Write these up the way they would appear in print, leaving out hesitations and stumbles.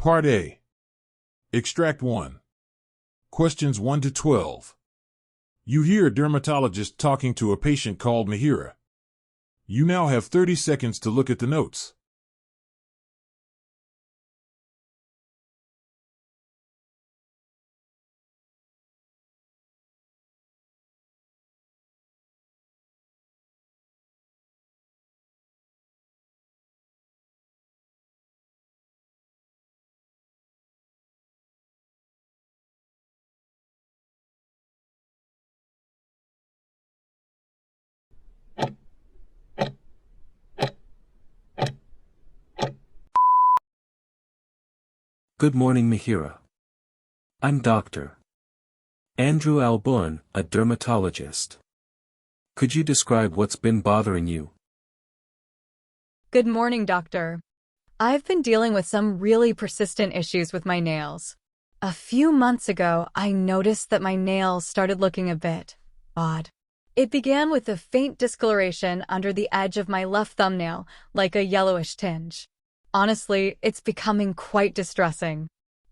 Part A. Extract 1. Questions 1 to 12. You hear a dermatologist talking to a patient called Mihiraa. You now have 30 seconds to look at the notes. Good morning, Mihiraa. I'm Dr. Andrew Alburn, a dermatologist. Could you describe what's been bothering you? Good morning, doctor. I've been dealing with some really persistent issues with my nails. A few months ago, I noticed that my nails started looking a bit odd. It began with a faint discoloration under the edge of my left thumbnail, like a yellowish tinge. Honestly, it's becoming quite distressing.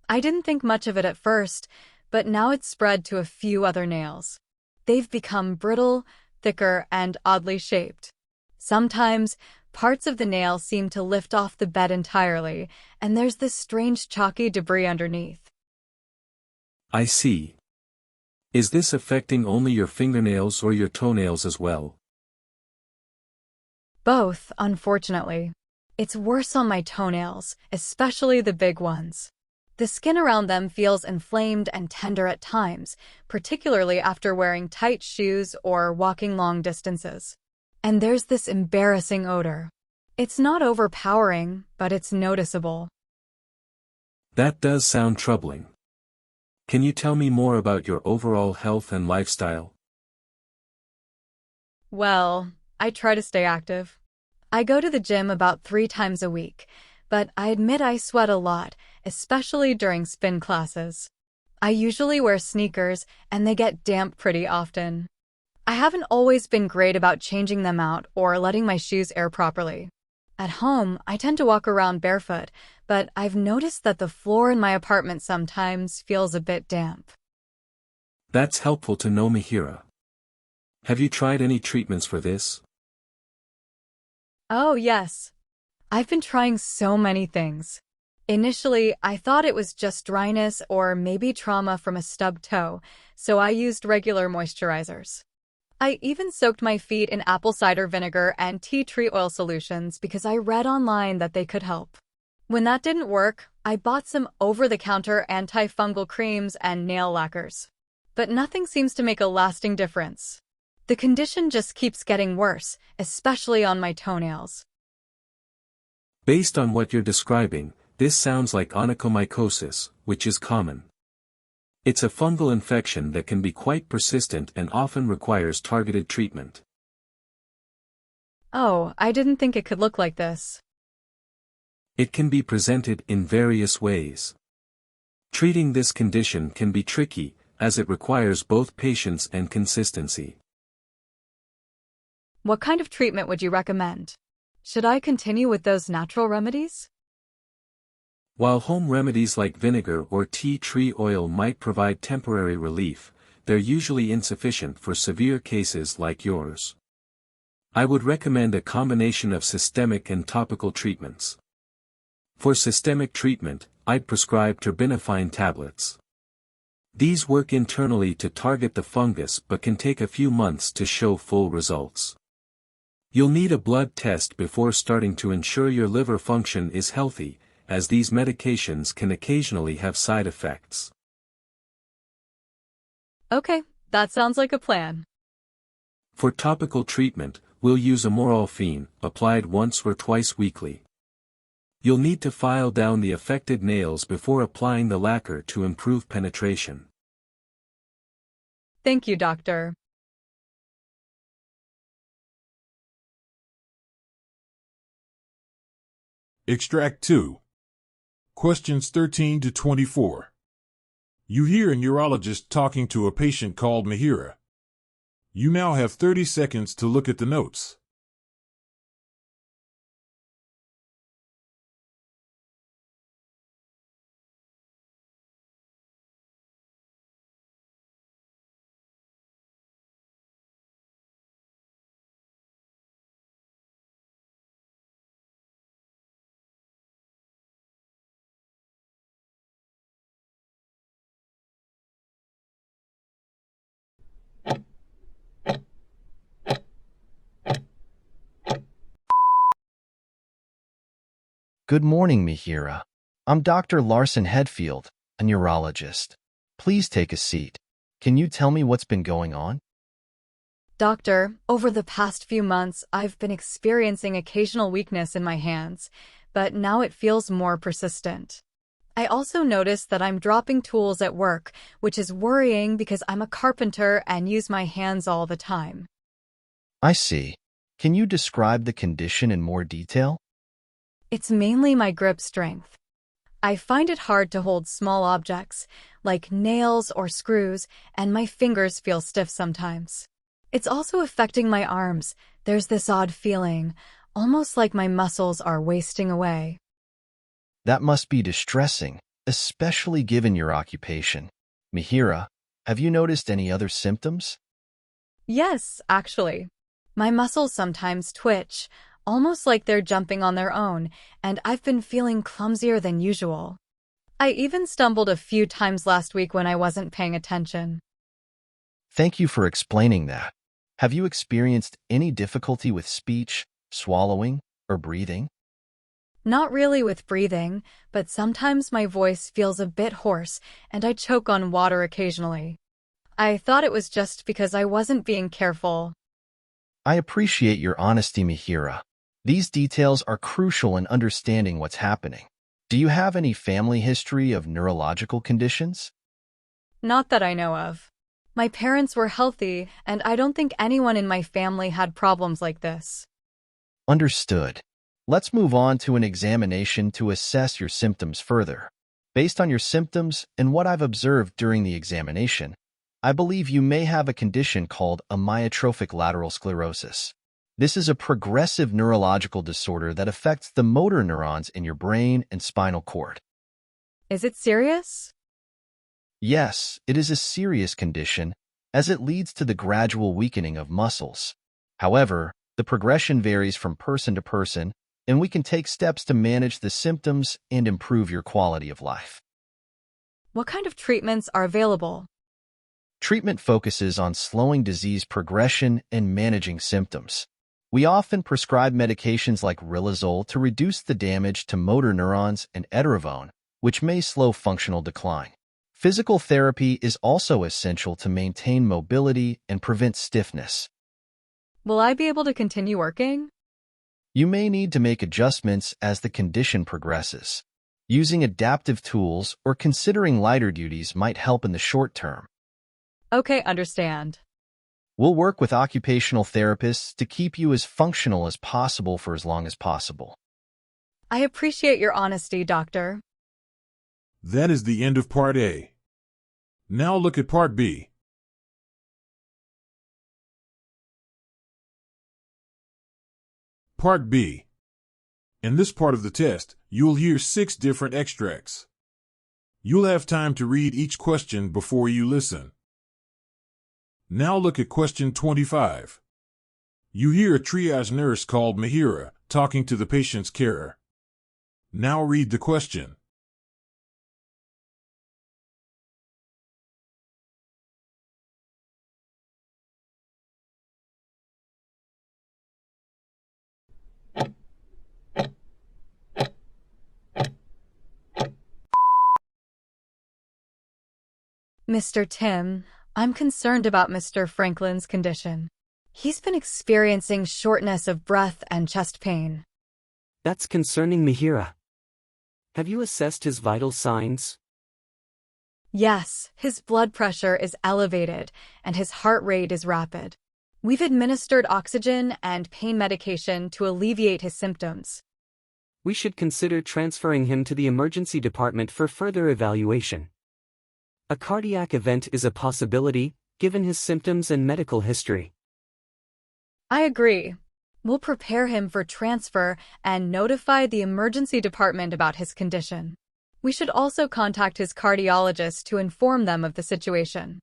I didn't think much of it at first, but now it's spread to a few other nails. They've become brittle, thicker, and oddly shaped. Sometimes, parts of the nail seem to lift off the bed entirely, and there's this strange chalky debris underneath. I see. Is this affecting only your fingernails or your toenails as well? Both, unfortunately. It's worse on my toenails, especially the big ones. The skin around them feels inflamed and tender at times, particularly after wearing tight shoes or walking long distances. And there's this embarrassing odor. It's not overpowering, but it's noticeable. That does sound troubling. Can you tell me more about your overall health and lifestyle? Well, I try to stay active. I go to the gym about 3 times a week, but I admit I sweat a lot, especially during spin classes. I usually wear sneakers, and they get damp pretty often. I haven't always been great about changing them out or letting my shoes air properly. At home, I tend to walk around barefoot, but I've noticed that the floor in my apartment sometimes feels a bit damp. That's helpful to know, Mihiraa. Have you tried any treatments for this? Oh, yes. I've been trying so many things. Initially, I thought it was just dryness or maybe trauma from a stubbed toe, so I used regular moisturizers. I even soaked my feet in apple cider vinegar and tea tree oil solutions because I read online that they could help. When that didn't work, I bought some over-the-counter antifungal creams and nail lacquers. But nothing seems to make a lasting difference. The condition just keeps getting worse, especially on my toenails. Based on what you're describing, this sounds like onychomycosis, which is common. It's a fungal infection that can be quite persistent and often requires targeted treatment. Oh, I didn't think it could look like this. It can be presented in various ways. Treating this condition can be tricky, as it requires both patience and consistency. What kind of treatment would you recommend? Should I continue with those natural remedies? While home remedies like vinegar or tea tree oil might provide temporary relief, they're usually insufficient for severe cases like yours. I would recommend a combination of systemic and topical treatments. For systemic treatment, I'd prescribe terbinafine tablets. These work internally to target the fungus but can take a few months to show full results. You'll need a blood test before starting to ensure your liver function is healthy, as these medications can occasionally have side effects. Okay, that sounds like a plan. For topical treatment, we'll use amorolfine, applied once or twice weekly. You'll need to file down the affected nails before applying the lacquer to improve penetration. Thank you, doctor. Extract 2. Questions 13 to 24. You hear a neurologist talking to a patient called Mihiraa. You now have 30 seconds to look at the notes. Good morning, Mihiraa. I'm Dr. Larson Hedfield, a neurologist. Please take a seat. Can you tell me what's been going on? Doctor, over the past few months, I've been experiencing occasional weakness in my hands, but now it feels more persistent. I also noticed that I'm dropping tools at work, which is worrying because I'm a carpenter and use my hands all the time. I see. Can you describe the condition in more detail? It's mainly my grip strength. I find it hard to hold small objects, like nails or screws, and my fingers feel stiff sometimes. It's also affecting my arms. There's this odd feeling, almost like my muscles are wasting away. That must be distressing, especially given your occupation. Mihiraa, have you noticed any other symptoms? Yes, actually. My muscles sometimes twitch, almost like they're jumping on their own, and I've been feeling clumsier than usual. I even stumbled a few times last week when I wasn't paying attention. Thank you for explaining that. Have you experienced any difficulty with speech, swallowing, or breathing? Not really with breathing, but sometimes my voice feels a bit hoarse and I choke on water occasionally. I thought it was just because I wasn't being careful. I appreciate your honesty, Mihiraa. These details are crucial in understanding what's happening. Do you have any family history of neurological conditions? Not that I know of. My parents were healthy, and I don't think anyone in my family had problems like this. Understood. Let's move on to an examination to assess your symptoms further. Based on your symptoms and what I've observed during the examination, I believe you may have a condition called amyotrophic lateral sclerosis. This is a progressive neurological disorder that affects the motor neurons in your brain and spinal cord. Is it serious? Yes, it is a serious condition, as it leads to the gradual weakening of muscles. However, the progression varies from person to person, and we can take steps to manage the symptoms and improve your quality of life. What kind of treatments are available? Treatment focuses on slowing disease progression and managing symptoms. We often prescribe medications like riluzole to reduce the damage to motor neurons and edaravone, which may slow functional decline. Physical therapy is also essential to maintain mobility and prevent stiffness. Will I be able to continue working? You may need to make adjustments as the condition progresses. Using adaptive tools or considering lighter duties might help in the short term. Okay, understand. We'll work with occupational therapists to keep you as functional as possible for as long as possible. I appreciate your honesty, doctor. That is the end of Part A. Now look at Part B. Part B. In this part of the test, you'll hear 6 different extracts. You'll have time to read each question before you listen. Now look at question 25. You hear a triage nurse called Mihiraa talking to the patient's carer. Now read the question. Mr. Tim, I'm concerned about Mr. Franklin's condition. He's been experiencing shortness of breath and chest pain. That's concerning, Mihiraa. Have you assessed his vital signs? Yes, his blood pressure is elevated and his heart rate is rapid. We've administered oxygen and pain medication to alleviate his symptoms. We should consider transferring him to the emergency department for further evaluation. A cardiac event is a possibility, given his symptoms and medical history. I agree. We'll prepare him for transfer and notify the emergency department about his condition. We should also contact his cardiologist to inform them of the situation.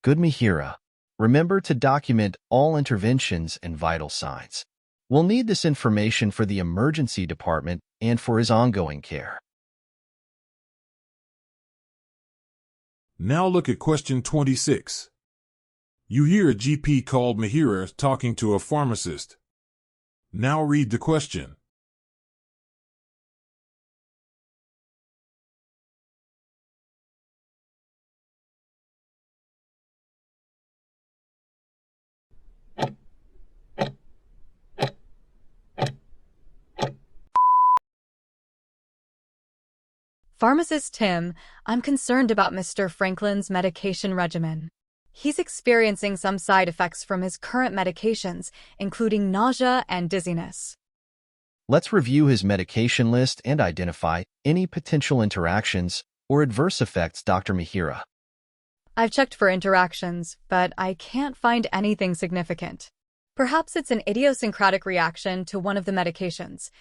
Good, Mihiraa. Remember to document all interventions and vital signs. We'll need this information for the emergency department and for his ongoing care. Now look at question 26. You hear a GP called Mihiraa talking to a pharmacist. Now read the question. Pharmacist Tim, I'm concerned about Mr. Franklin's medication regimen. He's experiencing some side effects from his current medications, including nausea and dizziness. Let's review his medication list and identify any potential interactions or adverse effects, Dr. Mihiraa. I've checked for interactions, but I can't find anything significant. Perhaps it's an idiosyncratic reaction to one of the medications.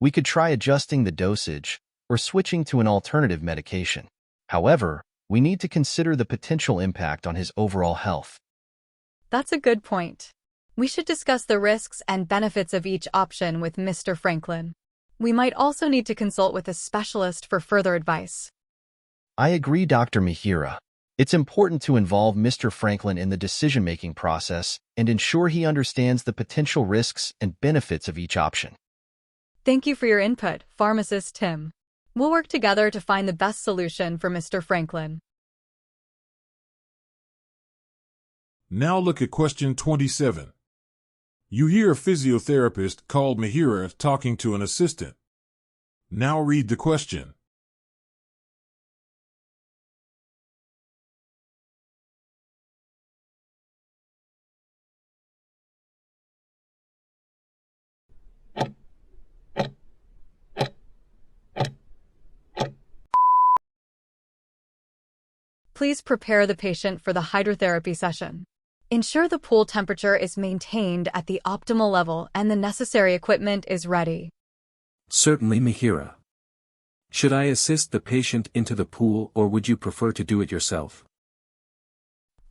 We could try adjusting the dosage or switching to an alternative medication. However, we need to consider the potential impact on his overall health. That's a good point. We should discuss the risks and benefits of each option with Mr. Franklin. We might also need to consult with a specialist for further advice. I agree, Dr. Mihiraa. It's important to involve Mr. Franklin in the decision-making process and ensure he understands the potential risks and benefits of each option. Thank you for your input, Pharmacist Tim. We'll work together to find the best solution for Mr. Franklin. Now look at question 27. You hear a physiotherapist called Mihiraa talking to an assistant. Now read the question. Please prepare the patient for the hydrotherapy session. Ensure the pool temperature is maintained at the optimal level and the necessary equipment is ready. Certainly, Mihiraa. Should I assist the patient into the pool or would you prefer to do it yourself?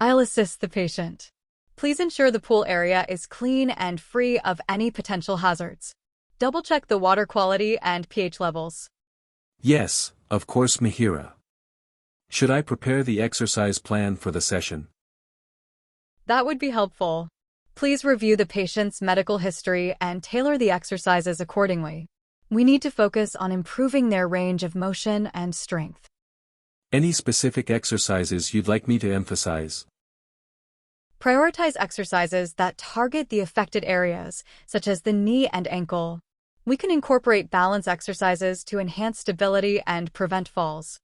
I'll assist the patient. Please ensure the pool area is clean and free of any potential hazards. Double-check the water quality and pH levels. Yes, of course, Mihiraa. Should I prepare the exercise plan for the session? That would be helpful. Please review the patient's medical history and tailor the exercises accordingly. We need to focus on improving their range of motion and strength. Any specific exercises you'd like me to emphasize? Prioritize exercises that target the affected areas, such as the knee and ankle. We can incorporate balance exercises to enhance stability and prevent falls.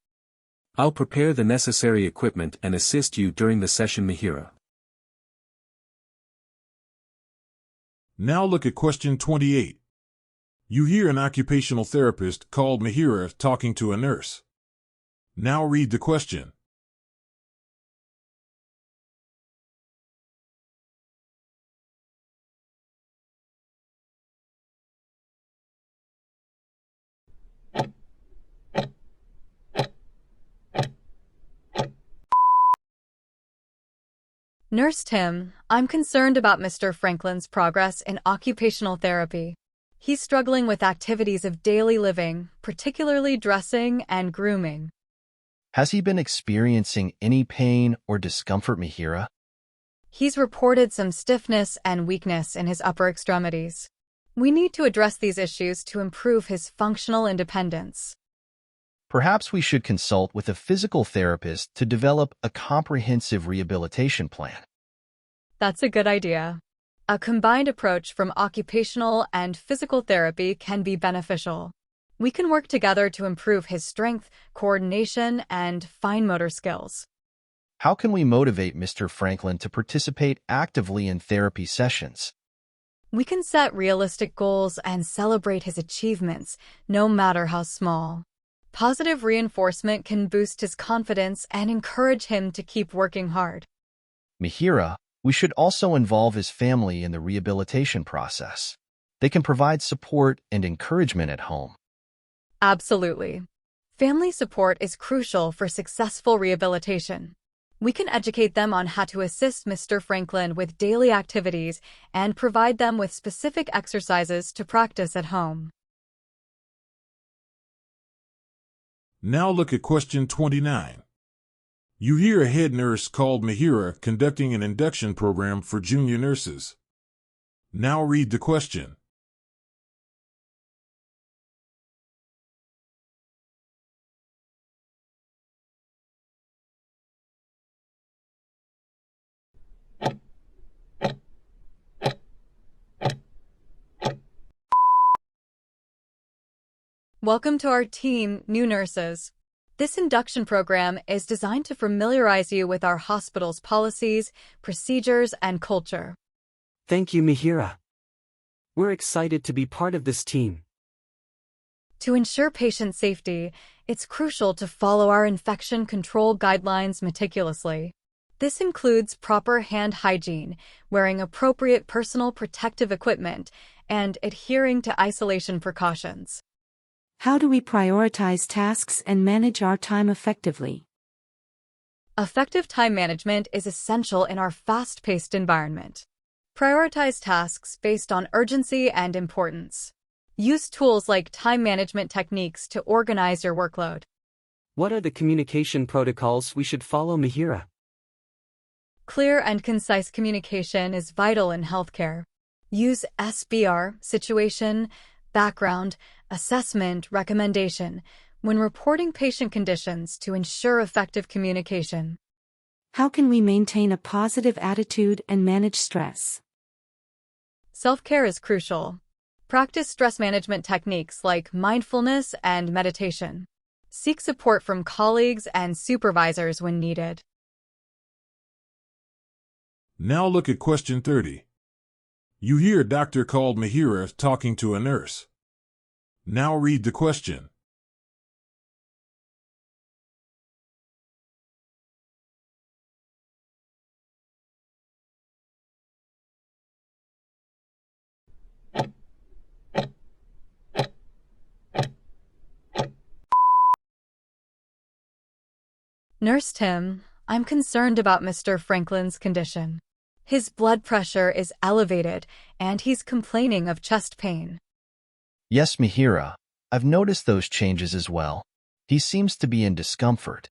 I'll prepare the necessary equipment and assist you during the session, Mihiraa. Now look at question 28. You hear an occupational therapist called Mihiraa talking to a nurse. Now read the question. Nurse Tim, I'm concerned about Mr. Franklin's progress in occupational therapy. He's struggling with activities of daily living, particularly dressing and grooming. Has he been experiencing any pain or discomfort, Mihiraa? He's reported some stiffness and weakness in his upper extremities. We need to address these issues to improve his functional independence. Perhaps we should consult with a physical therapist to develop a comprehensive rehabilitation plan. That's a good idea. A combined approach from occupational and physical therapy can be beneficial. We can work together to improve his strength, coordination, and fine motor skills. How can we motivate Mr. Franklin to participate actively in therapy sessions? We can set realistic goals and celebrate his achievements, no matter how small. Positive reinforcement can boost his confidence and encourage him to keep working hard. Mihiraa, we should also involve his family in the rehabilitation process. They can provide support and encouragement at home. Absolutely. Family support is crucial for successful rehabilitation. We can educate them on how to assist Mr. Franklin with daily activities and provide them with specific exercises to practice at home. Now look at question 29. You hear a head nurse called Mihiraa conducting an induction program for junior nurses. Now read the question. Welcome to our team, new nurses. This induction program is designed to familiarize you with our hospital's policies, procedures, and culture. Thank you, Mihiraa. We're excited to be part of this team. To ensure patient safety, it's crucial to follow our infection control guidelines meticulously. This includes proper hand hygiene, wearing appropriate personal protective equipment, and adhering to isolation precautions. How do we prioritize tasks and manage our time effectively? Effective time management is essential in our fast-paced environment. Prioritize tasks based on urgency and importance. Use tools like time management techniques to organize your workload. What are the communication protocols we should follow, Mihiraa? Clear and concise communication is vital in healthcare. Use SBR, situation, background, assessment, recommendation, when reporting patient conditions to ensure effective communication. How can we maintain a positive attitude and manage stress? Self-care is crucial. Practice stress management techniques like mindfulness and meditation. Seek support from colleagues and supervisors when needed. Now look at question 30. You hear a doctor called Mihiraa talking to a nurse. Now read the question. Nurse Tim, I'm concerned about Mr. Franklin's condition. His blood pressure is elevated, and he's complaining of chest pain. Yes, Mihiraa, I've noticed those changes as well. He seems to be in discomfort.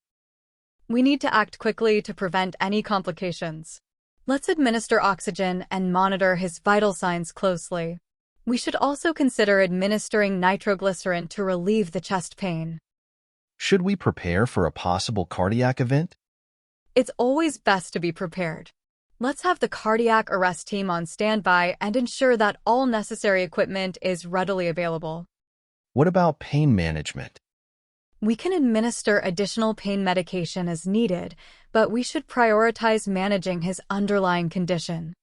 We need to act quickly to prevent any complications. Let's administer oxygen and monitor his vital signs closely. We should also consider administering nitroglycerin to relieve the chest pain. Should we prepare for a possible cardiac event? It's always best to be prepared. Let's have the cardiac arrest team on standby and ensure that all necessary equipment is readily available. What about pain management? We can administer additional pain medication as needed, but we should prioritize managing his underlying condition.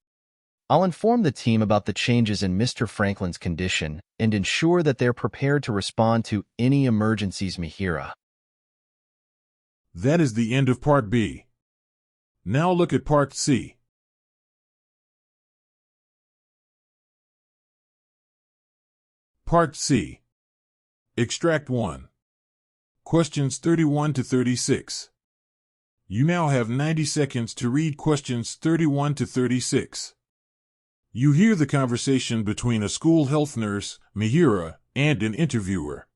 I'll inform the team about the changes in Mr. Franklin's condition and ensure that they're prepared to respond to any emergencies, Mihiraa. That is the end of Part B. Now look at Part C. Part C. Extract 1. Questions 31 to 36. You now have 90 seconds to read questions 31 to 36. You hear the conversation between a school health nurse, Mihiraa, and an interviewer.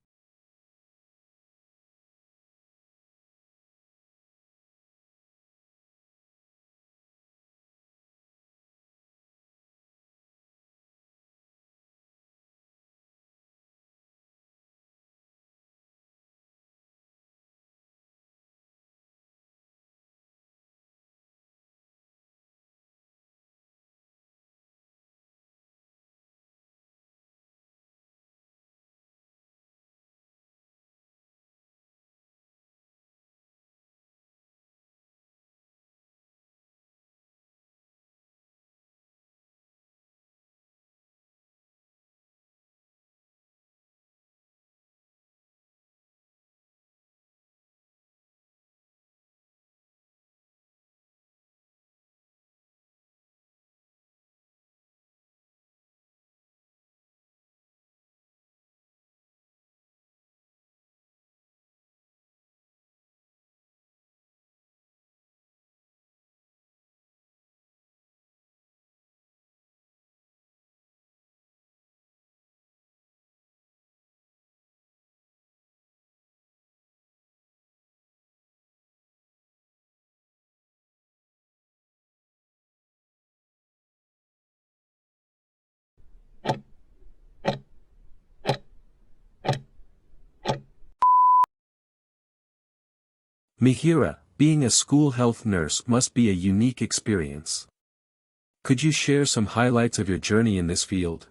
Mihiraa, being a school health nurse must be a unique experience. Could you share some highlights of your journey in this field?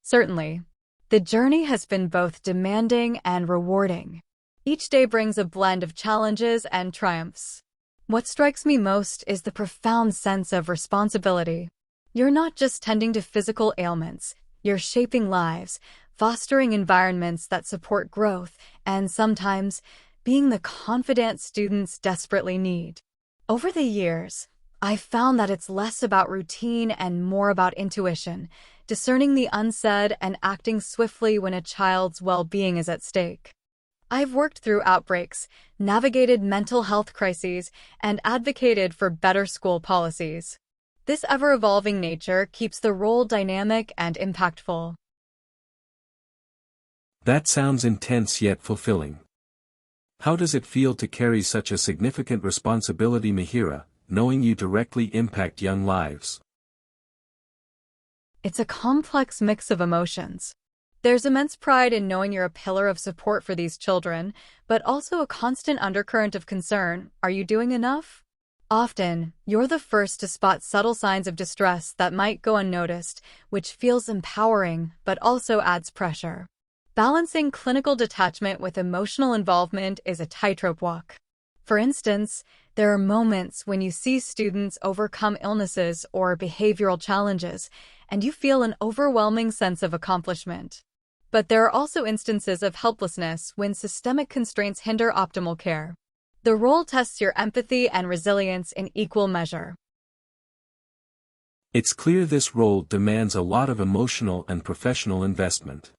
Certainly. The journey has been both demanding and rewarding. Each day brings a blend of challenges and triumphs. What strikes me most is the profound sense of responsibility. You're not just tending to physical ailments, you're shaping lives, fostering environments that support growth, and sometimes being the confidant students desperately need. Over the years, I've found that it's less about routine and more about intuition, discerning the unsaid and acting swiftly when a child's well-being is at stake. I've worked through outbreaks, navigated mental health crises, and advocated for better school policies. This ever-evolving nature keeps the role dynamic and impactful. That sounds intense yet fulfilling. How does it feel to carry such a significant responsibility, Mihiraa, knowing you directly impact young lives? It's a complex mix of emotions. There's immense pride in knowing you're a pillar of support for these children, but also a constant undercurrent of concern. Are you doing enough? Often, you're the first to spot subtle signs of distress that might go unnoticed, which feels empowering but also adds pressure. Balancing clinical detachment with emotional involvement is a tightrope walk. For instance, there are moments when you see students overcome illnesses or behavioral challenges, and you feel an overwhelming sense of accomplishment. But there are also instances of helplessness when systemic constraints hinder optimal care. The role tests your empathy and resilience in equal measure. It's clear this role demands a lot of emotional and professional investment.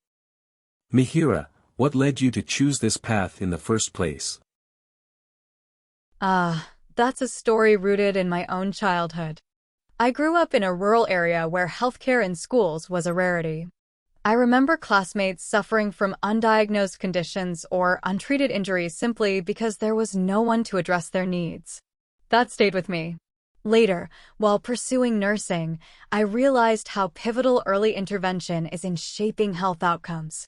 Mihiraa, what led you to choose this path in the first place? That's a story rooted in my own childhood. I grew up in a rural area where healthcare in schools was a rarity. I remember classmates suffering from undiagnosed conditions or untreated injuries simply because there was no one to address their needs. That stayed with me. Later, while pursuing nursing, I realized how pivotal early intervention is in shaping health outcomes.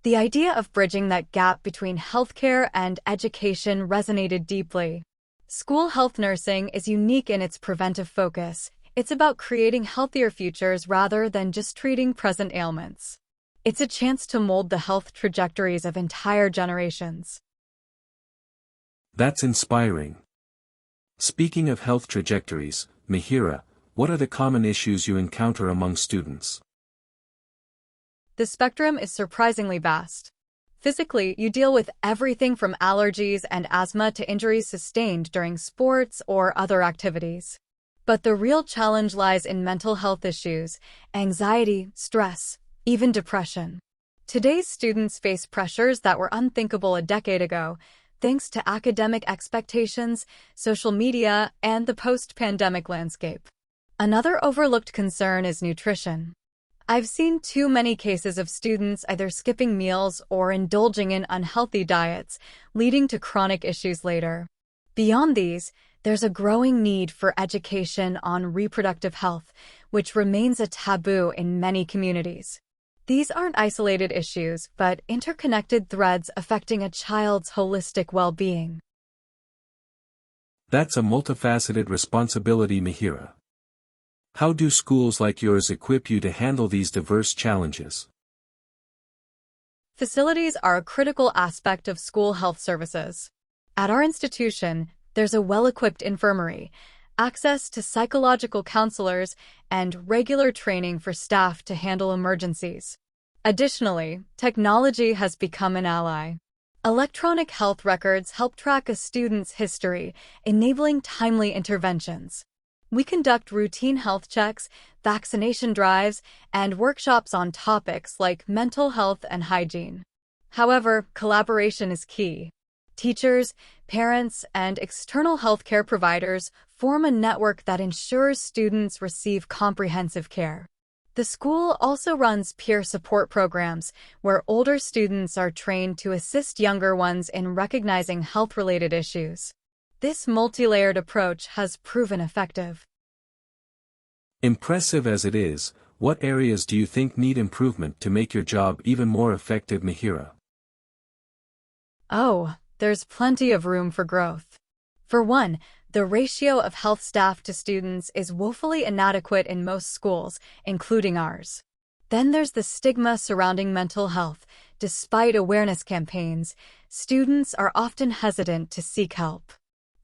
The idea of bridging that gap between healthcare and education resonated deeply. School health nursing is unique in its preventive focus. It's about creating healthier futures rather than just treating present ailments. It's a chance to mold the health trajectories of entire generations. That's inspiring. Speaking of health trajectories, Mihiraa, what are the common issues you encounter among students? The spectrum is surprisingly vast. Physically, you deal with everything from allergies and asthma to injuries sustained during sports or other activities. But the real challenge lies in mental health issues, anxiety, stress, even depression. Today's students face pressures that were unthinkable a decade ago, thanks to academic expectations, social media, and the post-pandemic landscape. Another overlooked concern is nutrition. I've seen too many cases of students either skipping meals or indulging in unhealthy diets, leading to chronic issues later. Beyond these, there's a growing need for education on reproductive health, which remains a taboo in many communities. These aren't isolated issues, but interconnected threads affecting a child's holistic well-being. That's a multifaceted responsibility, Mihiraa. How do schools like yours equip you to handle these diverse challenges? Facilities are a critical aspect of school health services. At our institution, there's a well-equipped infirmary, access to psychological counselors, and regular training for staff to handle emergencies. Additionally, technology has become an ally. Electronic health records help track a student's history, enabling timely interventions. We conduct routine health checks, vaccination drives, and workshops on topics like mental health and hygiene. However, collaboration is key. Teachers, parents, and external healthcare providers form a network that ensures students receive comprehensive care. The school also runs peer support programs where older students are trained to assist younger ones in recognizing health-related issues. This multi-layered approach has proven effective. Impressive as it is, what areas do you think need improvement to make your job even more effective, Mihiraa? There's plenty of room for growth. For one, the ratio of health staff to students is woefully inadequate in most schools, including ours. Then there's the stigma surrounding mental health. Despite awareness campaigns, students are often hesitant to seek help.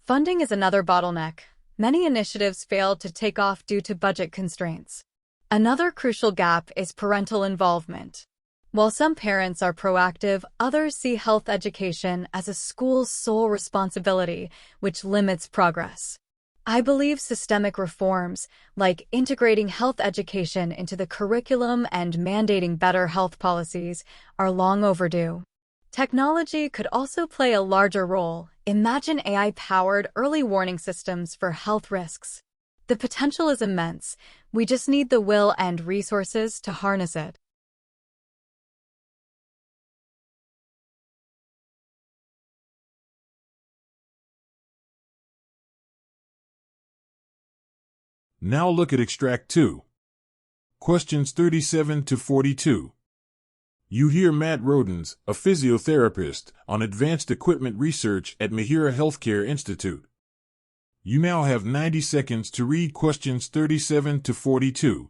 Funding is another bottleneck. Many initiatives fail to take off due to budget constraints. Another crucial gap is parental involvement. While some parents are proactive, others see health education as a school's sole responsibility, which limits progress. I believe systemic reforms, like integrating health education into the curriculum and mandating better health policies, are long overdue. Technology could also play a larger role. Imagine AI-powered early warning systems for health risks. The potential is immense. We just need the will and resources to harness it. Now look at Extract 2. Questions 37 to 42. You hear Matt Rodens, a physiotherapist, on advanced equipment research at Mihiraa Healthcare Institute. You now have 90 seconds to read questions 37 to 42.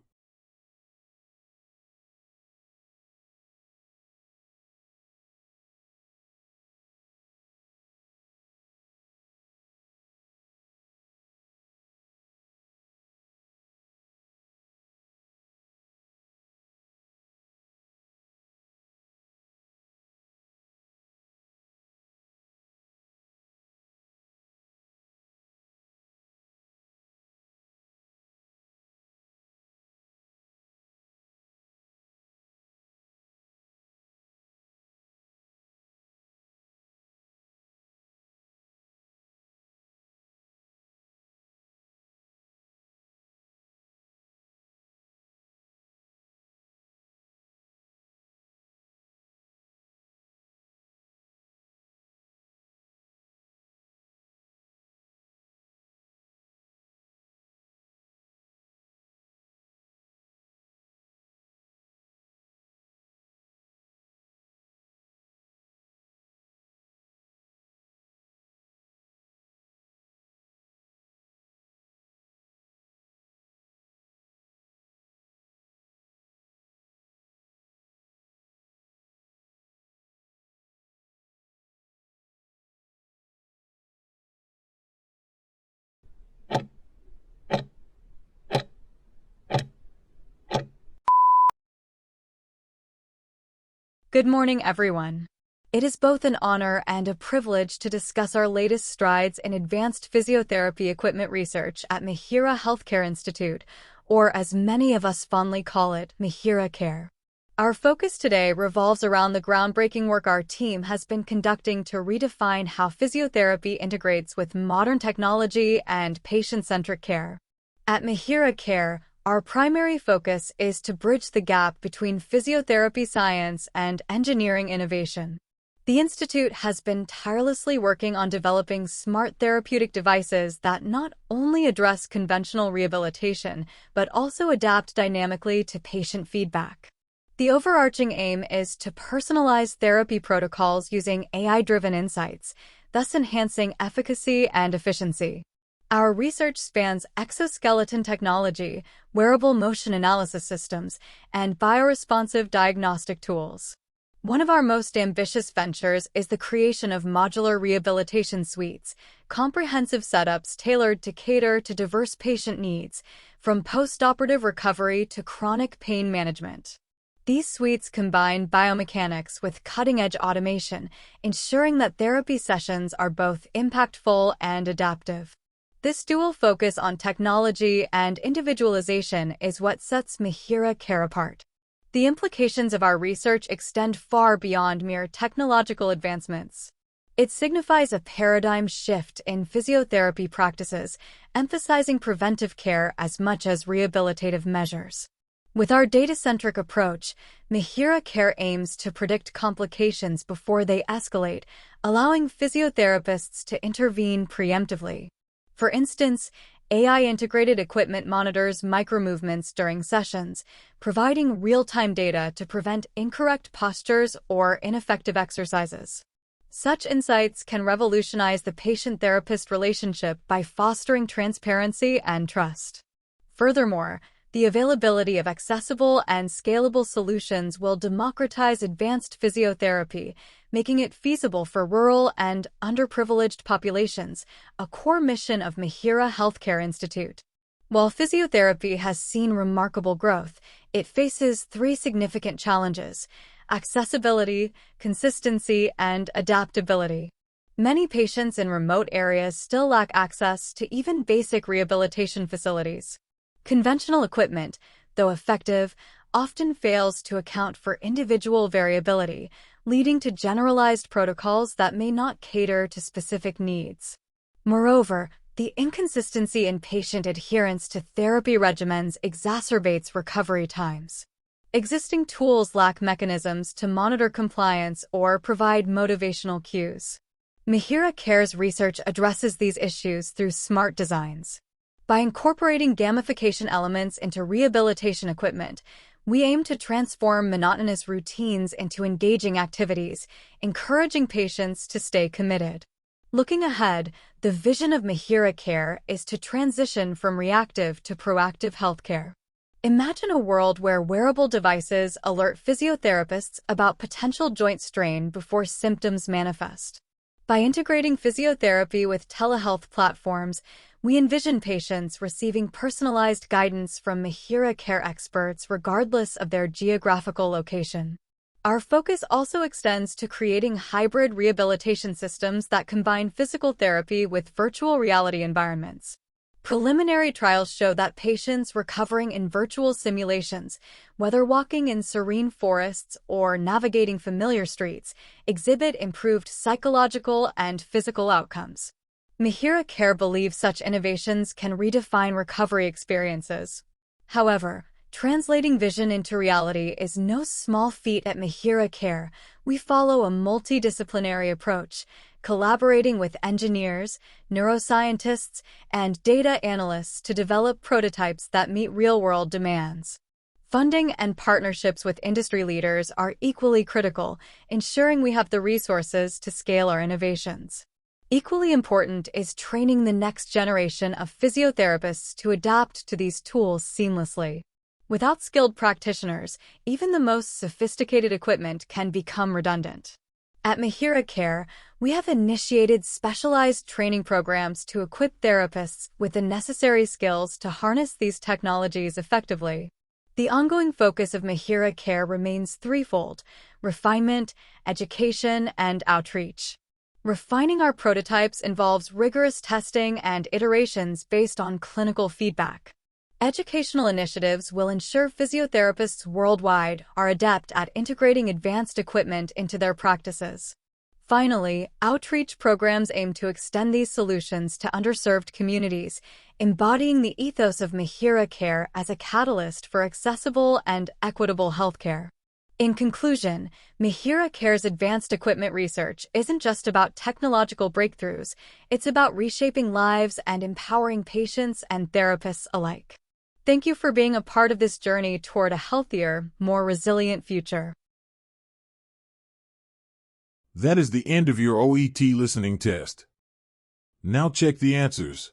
Good morning, everyone. It is both an honor and a privilege to discuss our latest strides in advanced physiotherapy equipment research at Mihiraa Healthcare Institute, or as many of us fondly call it, Mihiraa Care. Our focus today revolves around the groundbreaking work our team has been conducting to redefine how physiotherapy integrates with modern technology and patient-centric care. At Mihiraa Care, our primary focus is to bridge the gap between physiotherapy science and engineering innovation. The Institute has been tirelessly working on developing smart therapeutic devices that not only address conventional rehabilitation, but also adapt dynamically to patient feedback. The overarching aim is to personalize therapy protocols using AI-driven insights, thus enhancing efficacy and efficiency. Our research spans exoskeleton technology, wearable motion analysis systems, and bioresponsive diagnostic tools. One of our most ambitious ventures is the creation of modular rehabilitation suites, comprehensive setups tailored to cater to diverse patient needs, from post-operative recovery to chronic pain management. These suites combine biomechanics with cutting-edge automation, ensuring that therapy sessions are both impactful and adaptive. This dual focus on technology and individualization is what sets Mihiraa Care apart. The implications of our research extend far beyond mere technological advancements. It signifies a paradigm shift in physiotherapy practices, emphasizing preventive care as much as rehabilitative measures. With our data-centric approach, Mihiraa Care aims to predict complications before they escalate, allowing physiotherapists to intervene preemptively. For instance, AI-integrated equipment monitors micromovements during sessions, providing real-time data to prevent incorrect postures or ineffective exercises. Such insights can revolutionize the patient-therapist relationship by fostering transparency and trust. Furthermore, The availability of accessible and scalable solutions will democratize advanced physiotherapy, making it feasible for rural and underprivileged populations, a core mission of Mihiraa Healthcare Institute. While physiotherapy has seen remarkable growth, it faces three significant challenges: accessibility, consistency, and adaptability. Many patients in remote areas still lack access to even basic rehabilitation facilities. Conventional equipment, though effective, often fails to account for individual variability, leading to generalized protocols that may not cater to specific needs. Moreover, the inconsistency in patient adherence to therapy regimens exacerbates recovery times. Existing tools lack mechanisms to monitor compliance or provide motivational cues. Mihiraa Care's research addresses these issues through smart designs. By incorporating gamification elements into rehabilitation equipment, we aim to transform monotonous routines into engaging activities, encouraging patients to stay committed. Looking ahead, the vision of Mihiraa Care is to transition from reactive to proactive healthcare. Imagine a world where wearable devices alert physiotherapists about potential joint strain before symptoms manifest. By integrating physiotherapy with telehealth platforms, we envision patients receiving personalized guidance from Mihiraa Care experts regardless of their geographical location. Our focus also extends to creating hybrid rehabilitation systems that combine physical therapy with virtual reality environments. Preliminary trials show that patients recovering in virtual simulations, whether walking in serene forests or navigating familiar streets, exhibit improved psychological and physical outcomes. Mihiraa Care believes such innovations can redefine recovery experiences. However, translating vision into reality is no small feat at Mihiraa Care. We follow a multidisciplinary approach, collaborating with engineers, neuroscientists, and data analysts to develop prototypes that meet real-world demands. Funding and partnerships with industry leaders are equally critical, ensuring we have the resources to scale our innovations. Equally important is training the next generation of physiotherapists to adapt to these tools seamlessly. Without skilled practitioners, even the most sophisticated equipment can become redundant. At Mihiraa Care, we have initiated specialized training programs to equip therapists with the necessary skills to harness these technologies effectively. The ongoing focus of Mihiraa Care remains threefold: refinement, education, and outreach. Refining our prototypes involves rigorous testing and iterations based on clinical feedback. Educational initiatives will ensure physiotherapists worldwide are adept at integrating advanced equipment into their practices. Finally, outreach programs aim to extend these solutions to underserved communities, embodying the ethos of Mihiraa Care as a catalyst for accessible and equitable healthcare. In conclusion, Mihiraa Care's advanced equipment research isn't just about technological breakthroughs, it's about reshaping lives and empowering patients and therapists alike. Thank you for being a part of this journey toward a healthier, more resilient future. That is the end of your OET listening test. Now check the answers.